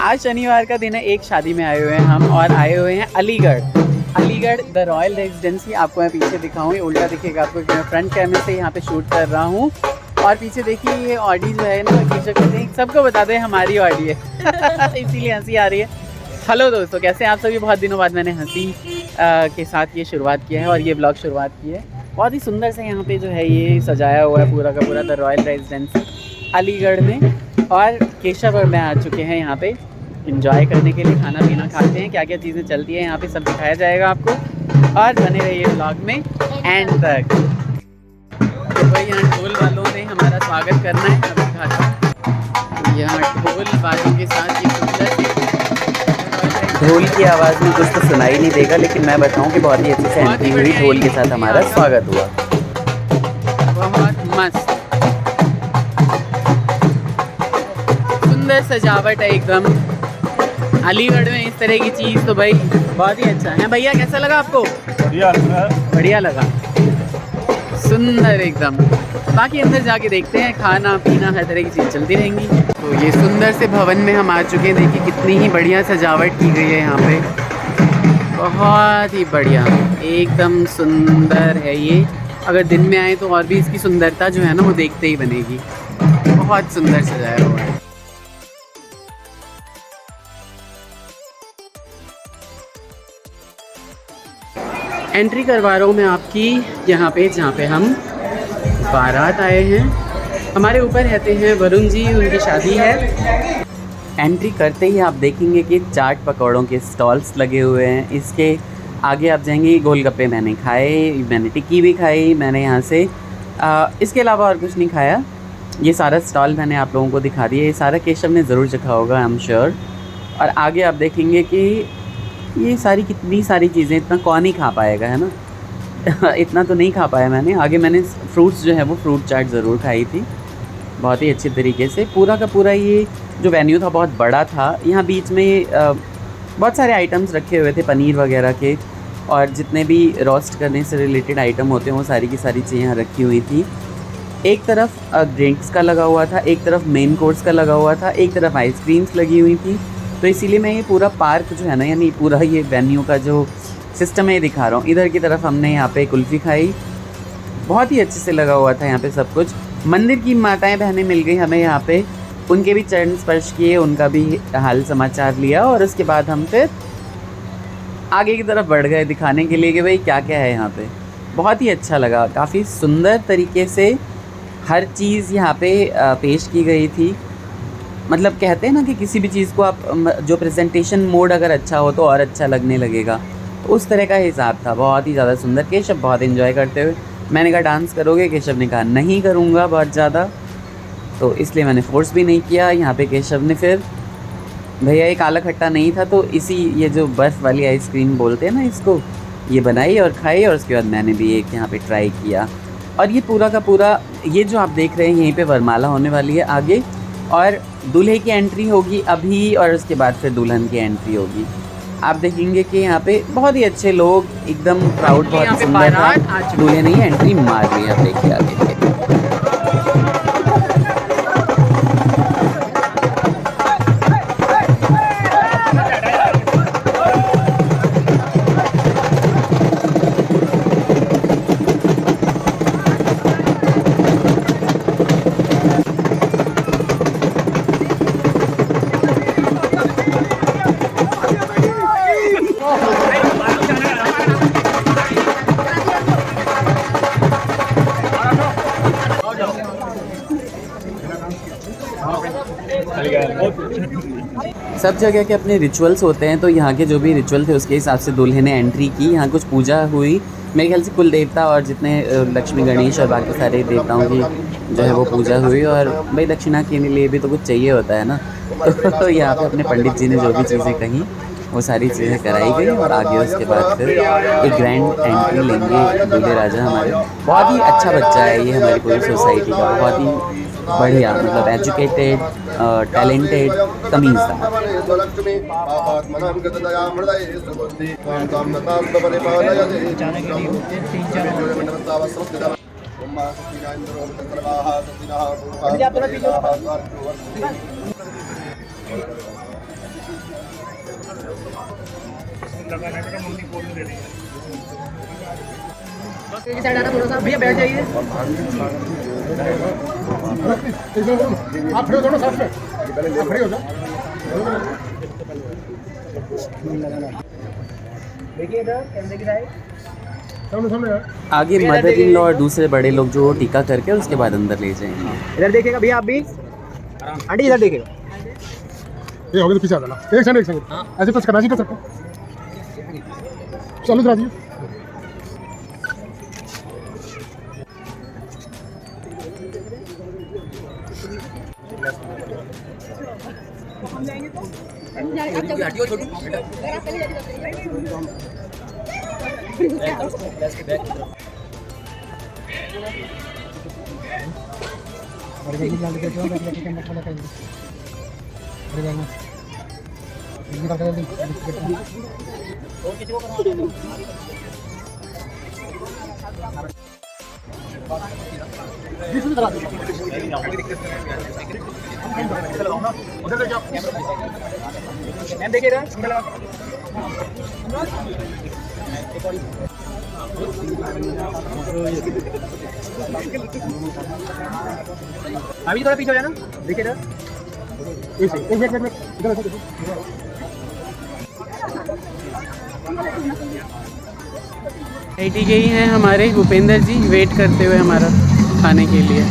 आज शनिवार का दिन है, एक शादी में आए हुए हैं हम और आए हुए हैं अलीगढ़ द रॉयल रेजिडेंसी। आपको मैं पीछे दिखाऊँ, ये उल्टा दिखेगा आपको कि मैं फ्रंट कैमरे से यहाँ पे शूट कर रहा हूँ। और पीछे देखिए ये ऑडी जो है ना, टीचर कहते हैं सबको बता दें हमारी ऑडी है इसीलिए हंसी आ रही है। हेलो दोस्तों, कैसे हैं आप सभी? बहुत दिनों बाद मैंने हंसी के साथ ये शुरुआत किया है और ये ब्लॉग शुरुआत की है। बहुत ही सुंदर से यहाँ पे जो है ये सजाया हुआ है पूरा का पूरा द रॉयल रेजिडेंसी अलीगढ़ में। और केशव और मैं आ चुके हैं यहाँ पे एंजॉय करने के लिए, खाना पीना खाते हैं। क्या क्या चीज़ें चलती हैं यहाँ पे सब दिखाया जाएगा आपको, और बने रहिए ब्लॉग में एंड तक। तो भाई यहाँ ढोल वालों ने हमारा स्वागत करना है, अभी दिखाता हूँ। यहाँ ढोल वालों के साथ ये सुंदर ढोल की आवाज़ में कुछ तो सुनाई नहीं देगा, लेकिन मैं बताऊँ कि बहुत ही अच्छे से एंट्री हुई, ढोल के साथ हमारा स्वागत हुआ। बहुत मस्त सुंदर सजावट है एकदम अलीगढ़ में। इस तरह की चीज़ तो भाई बहुत ही अच्छा है। भैया कैसा लगा आपको? बढ़िया लगा, सुंदर एकदम। बाकी अंदर जाके देखते हैं, खाना पीना हर तरह की चीज़ चलती रहेंगी। तो ये सुंदर से भवन में हम आ चुके हैं। देखिए कितनी ही बढ़िया सजावट की गई है यहाँ पे, बहुत ही बढ़िया एकदम सुंदर है ये। अगर दिन में आए तो और भी इसकी सुंदरता जो है ना वो देखते ही बनेगी। बहुत सुंदर सजाया हुआ है। एंट्री करवा रहा हूँ मैं आपकी यहाँ पे, जहाँ पे हम बारात आए हैं। हमारे ऊपर रहते हैं वरुण जी, उनकी शादी है। एंट्री करते ही आप देखेंगे कि चाट पकौड़ों के स्टॉल्स लगे हुए हैं। इसके आगे आप जाएंगे, गोलगप्पे मैंने खाए, मैंने टिक्की भी खाई मैंने यहाँ से। इसके अलावा और कुछ नहीं खाया। ये सारा स्टॉल मैंने आप लोगों को दिखा दिया। ये सारा केशव ने ज़रूर चखा होगा, आई एम श्योर। और आगे आप देखेंगे कि ये सारी कितनी सारी चीज़ें, इतना कौन ही खा पाएगा, है ना इतना तो नहीं खा पाया मैंने। आगे मैंने फ्रूट्स जो है वो फ्रूट चाट ज़रूर खाई थी, बहुत ही अच्छे तरीके से। पूरा का पूरा ये जो वेन्यू था बहुत बड़ा था। यहाँ बीच में बहुत सारे आइटम्स रखे हुए थे पनीर वगैरह के, और जितने भी रोस्ट करने से रिलेटेड आइटम होते हैं वो सारी की सारी चीज़ें यहाँ रखी हुई थी। एक तरफ ड्रिंक्स का लगा हुआ था, एक तरफ मेन कोर्स का लगा हुआ था, एक तरफ आइसक्रीम्स लगी हुई थी। तो इसीलिए मैं ये पूरा पार्क जो है ना, यानी पूरा ये वेन्यू का जो सिस्टम है ये दिखा रहा हूँ। इधर की तरफ हमने यहाँ पे कुल्फ़ी खाई, बहुत ही अच्छे से लगा हुआ था यहाँ पे सब कुछ। मंदिर की माताएं बहनें मिल गई हमें यहाँ पे, उनके भी चरण स्पर्श किए, उनका भी हाल समाचार लिया, और उसके बाद हम फिर आगे की तरफ बढ़ गए दिखाने के लिए कि भाई क्या क्या है यहाँ पे। बहुत ही अच्छा लगा, काफ़ी सुंदर तरीके से हर चीज़ यहाँ पे पेश की गई थी। मतलब कहते हैं ना कि किसी भी चीज़ को आप जो प्रेजेंटेशन मोड अगर अच्छा हो तो और अच्छा लगने लगेगा, तो उस तरह का हिसाब था। बहुत ही ज़्यादा सुंदर। केशव बहुत एंजॉय करते हुए, मैंने कहा डांस करोगे? केशव ने कहा नहीं करूँगा बहुत ज़्यादा, तो इसलिए मैंने फोर्स भी नहीं किया। यहाँ पे केशव ने फिर, भैया ये काला खट्टा नहीं था तो इसी ये जो बर्फ़ वाली आइसक्रीम बोलते हैं ना इसको, ये बनाई और खाई, और उसके बाद मैंने भी एक यहाँ पे ट्राई किया। और ये पूरा का पूरा ये जो आप देख रहे हैं, यहीं पे वरमाला होने वाली है आगे, और दूल्हे की एंट्री होगी अभी, और उसके बाद फिर दुल्हन की एंट्री होगी। आप देखेंगे कि यहाँ पे बहुत ही अच्छे लोग, एकदम क्राउड बहुत सुंदर था। दूल्हे ने ही एंट्री मार ली, आप देखिए आगे। सब जगह के अपने रिचुअल्स होते हैं, तो यहाँ के जो भी रिचुअल थे उसके हिसाब से दूल्हे ने एंट्री की। यहाँ कुछ पूजा हुई, मेरे ख्याल से कुल देवता और जितने लक्ष्मी गणेश और बाकी सारे देवताओं की जो है वो पूजा हुई। और भाई दक्षिणा के लिए भी तो कुछ चाहिए होता है ना, तो यहाँ पे अपने पंडित जी ने जो भी चीज़ें कहीं वो सारी चीज़ें कराई गई, और आगे उसके बाद फिर एक ग्रैंड एंट्री लेंगे दूल्हे राजा हमारे। बहुत ही अच्छा बच्चा है ये हमारी पूरी सोसाइटी का, बहुत ही बढ़िया, मतलब एजुकेटेड, टैलेंटेड, तमीज़दार। भैया बैठ जाइए। आप खड़े हो दोनों साथ में, आप खड़े हो जाओ। देखिए इधर कैमरे की साइड आगे मदर इन लॉ और दूसरे बड़े लोग जो टीका करके उसके बाद अंदर ले जाएंगे। इधर देखिएगा भैया, आप भी आंटी इधर देखिएगा। ये हो गया तो पीछे आ जाना। एक सेकंड ऐसे कुछ करना चाहिए सबको। चलो जरा जी। अभी थोड़ा पीछे हो जाना, देखिए इधर। बैठी गई हैं हमारे भूपेंद्र जी वेट करते हुए हमारा खाने के लिए।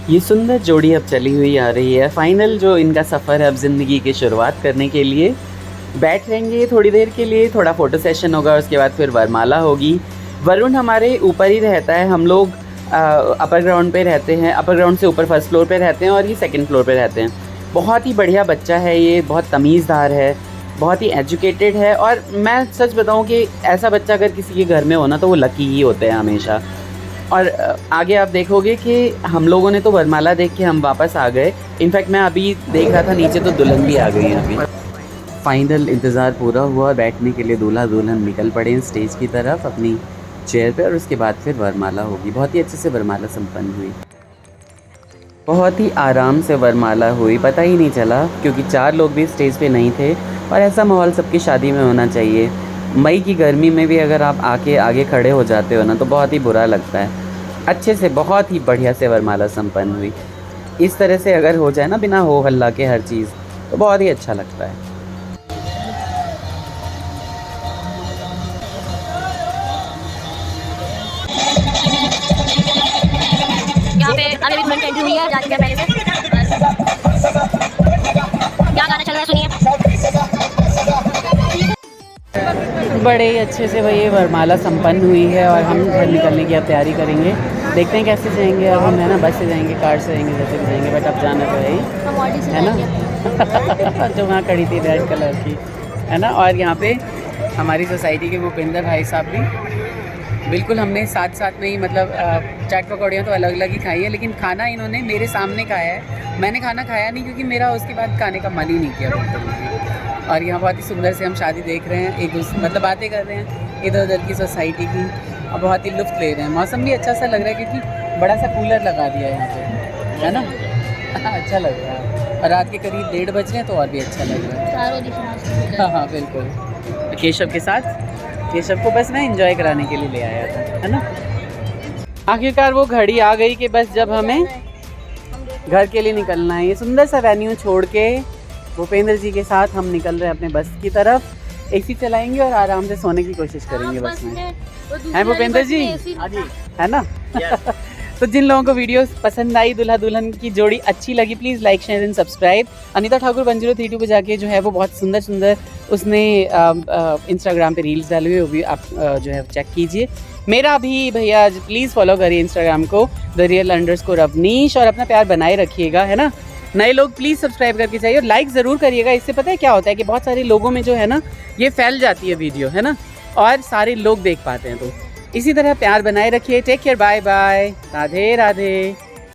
ये सुंदर जोड़ी अब चली हुई आ रही है। फाइनल जो इनका सफ़र है अब ज़िंदगी की शुरुआत करने के लिए बैठ रहेंगे थोड़ी देर के लिए, थोड़ा फ़ोटो सेशन होगा, उसके बाद फिर वरमाला होगी। वरुण हमारे ऊपर ही रहता है, हम लोग अपर ग्राउंड पे रहते हैं, अपर ग्राउंड से ऊपर फर्स्ट फ्लोर पे रहते हैं और ये सेकंड फ्लोर पे रहते हैं। बहुत ही बढ़िया बच्चा है ये, बहुत तमीज़दार है, बहुत ही एजुकेटेड है। और मैं सच बताऊं कि ऐसा बच्चा अगर किसी के घर में हो ना तो वो लकी ही होते हैं हमेशा। और आगे आप देखोगे कि हम लोगों ने तो वरमाला देख के हम वापस आ गए। इनफैक्ट मैं अभी देख रहा था नीचे तो दुल्हन भी आ गई है अभी। फाइनल इंतज़ार पूरा हुआ, बैठने के लिए दूल्हा दुल्हन निकल पड़े हैं स्टेज की तरफ अपनी चेयर पे और उसके बाद फिर वरमाला होगी। बहुत ही अच्छे से वरमाला संपन्न हुई, बहुत ही आराम से वरमाला हुई, पता ही नहीं चला क्योंकि 4 लोग भी स्टेज पे नहीं थे। और ऐसा माहौल सबकी शादी में होना चाहिए। मई की गर्मी में भी अगर आप आगे खड़े हो जाते हो ना तो बहुत ही बुरा लगता है। अच्छे से बहुत ही बढ़िया से वरमाला संपन्न हुई। इस तरह से अगर हो जाए ना बिना हो हल्ला के हर चीज़ तो बहुत ही अच्छा लगता है। यहाँ पे अभी दुल्हन की एंट्री हुई है, जाती है पहले से। क्या गाना चल रहा है सुनिए। बड़े ही अच्छे से भाई वरमाला संपन्न हुई है और हम घर निकलने की अब तैयारी करेंगे। देखते हैं कैसे जाएंगे। अब हम है ना बस से जाएंगे, कार से जाएंगे, जैसे भी जाएंगे, बट अब जाना तो है ही, हम ऑडी से है ना। जाएंगे। जो वहाँ खड़ी थी रेड कलर की, है ना। और यहाँ पे हमारी सोसाइटी के भूपेंद्र भाई साहब भी बिल्कुल, हमने साथ साथ में ही मतलब चाट पकौड़ियाँ तो अलग अलग ही खाई है, लेकिन खाना इन्होंने मेरे सामने खाया है। मैंने खाना खाया नहीं क्योंकि मेरा उसके बाद खाने का मन ही नहीं किया बिल्कुल भी। और यहाँ बहुत ही सुंदर से हम शादी देख रहे हैं, एक दूसरे मतलब बातें कर रहे हैं इधर उधर की सोसाइटी की, और बहुत ही लुत्फ़ ले रहे हैं। मौसम भी अच्छा सा लग रहा है क्योंकि बड़ा सा कूलर लगा दिया है यहाँ पे, है ना। अच्छा लग रहा है। और रात के करीब 1:30 बज रहे हैं तो और भी अच्छा लग रहा है। चारों दिशा हाँ हाँ बिल्कुल। केशव के साथ, केशव को बस मैं एंजॉय कराने के लिए ले आया था, है ना। आखिरकार वो घड़ी आ गई कि बस जब हमें घर के लिए निकलना है। ये सुंदर सा वेन्यू छोड़ के भूपेंद्र जी के साथ हम निकल रहे हैं अपने बस की तरफ। एसी चलाएंगे और आराम से सोने की कोशिश करेंगे बस में, हैं भूपेंद्र जी, है ना। तो जिन लोगों को वीडियो पसंद आई, दूल्हा दुल्हन की जोड़ी अच्छी लगी, please like share and subscribe. Anita Thakur 1032 पे जाके जो है वो बहुत सुंदर सुंदर उसने इंस्टाग्राम पे रील्स डाली हुई, वो भी आप जो है चेक कीजिए। मेरा भी भैया प्लीज़ फॉलो करिए इंस्टाग्राम को @real_अवनीश, और अपना प्यार बनाए रखिएगा, है ना। नए लोग प्लीज़ सब्सक्राइब करके चाहिए और लाइक ज़रूर करिएगा। इससे पता है क्या होता है कि बहुत सारे लोगों में जो है ना ये फैल जाती है वीडियो, है ना, और सारे लोग देख पाते हैं। तो इसी तरह प्यार बनाए रखिए। Take care, bye bye, Radhe Radhe.